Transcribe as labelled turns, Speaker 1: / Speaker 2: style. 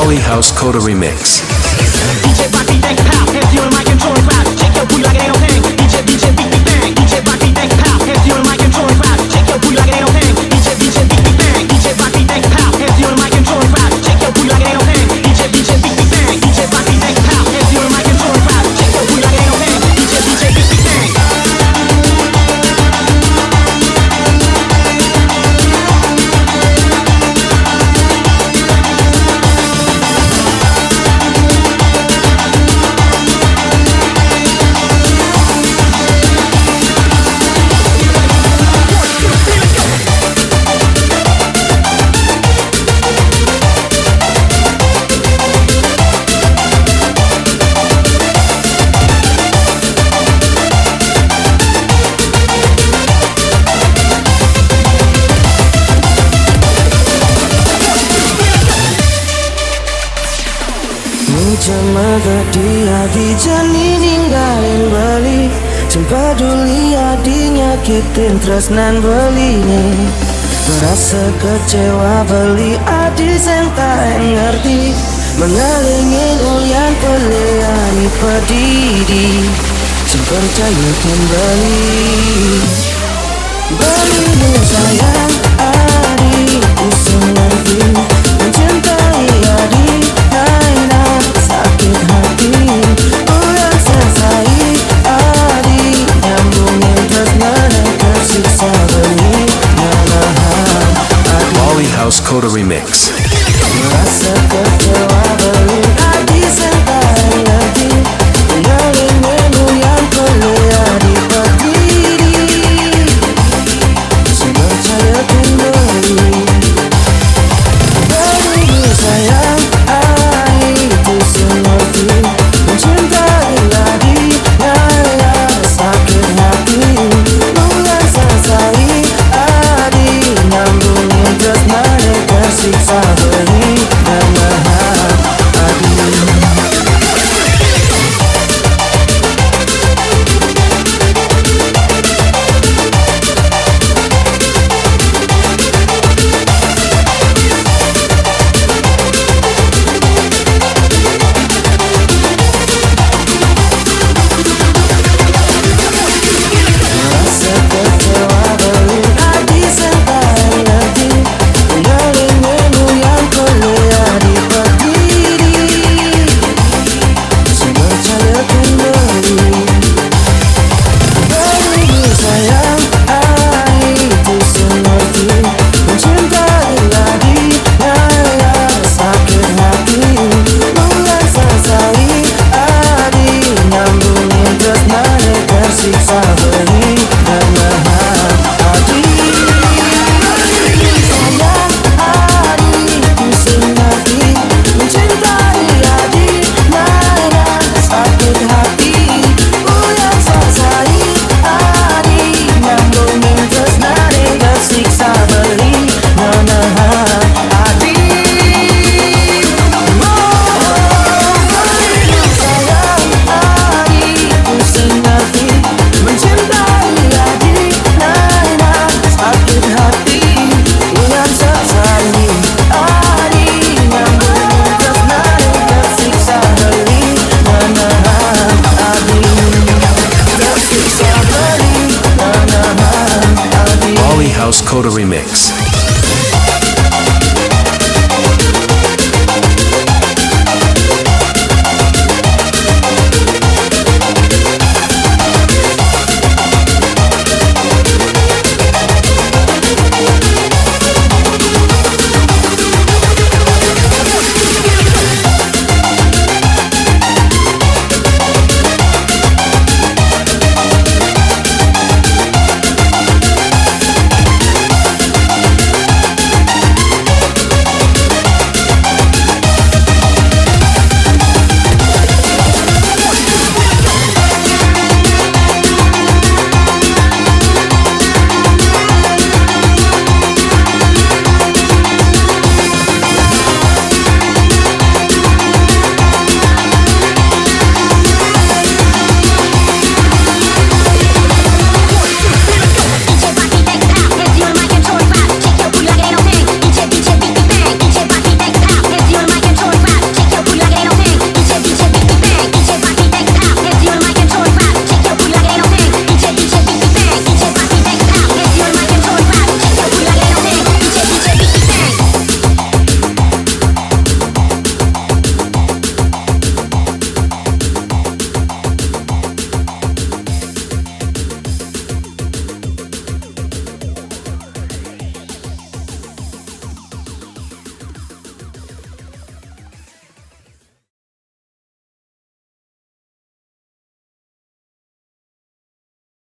Speaker 1: Bali House Kota remix.
Speaker 2: DJ rock beat bang pow, hands you in my controlling cloud. Shake your booty like it ain't no thing. DJ beat beat bang. DJ rock beat bang pow, hands you in my controlling cloud. Shake your booty like it ain't no thing. DJ beat bang. DJ rock beat bang pow, hands you in my controlling cloud. Shake your booty like it ain't no thing. DJ beat bang. DJ rock beat bang pow, hands you in my controlling cloud. Shake your booty like it ain't no thing. DJ beat bang.
Speaker 3: Semoga dia dijani ninggalin Bali Sempat peduli adinya nyakitin tresnan beline Merasa kecewa beli adi sentai ngerti Mengalingin ulian peleani pedidi Sempercaya kembali Bali sayang adi usunganti Mencintai adi naina sakit hati Ulang selesai adi nyambungin tresnan tersiksa beli Nanahan adi
Speaker 1: Bali House Kota remix.
Speaker 3: Merasa kecewa beli adi sentai ngerti Mengalingin ulian peleani pedidi Sempercaya kembali Bali sayang itu seperti mencintai lagi Naya sakit hati Bukan selesai adi nyambungin tresnan tersiksa beri Nanahan adi Merasa kecewa beli adi sentai ngerti Mengalingin ulian peleani pedidi Sempercaya kembali Bali sayang itu seperti mencintai lagi Naya sakit hati Bukan selesai adi nyambungin tresnan tersiksa beri Nanahan adi sayang itu seperti mencintai adi Naya sakit hati Bukan selesai adi nyambungin tresnan tersiksa beri Nanahan adi sayang itu seperti mencintai adi Naya sakit hati Bukan selesai adi nyambungin tresnan tersiksa beri Nanahan adi tersiksa beri Nanahan adi
Speaker 1: Bali House Kota remix.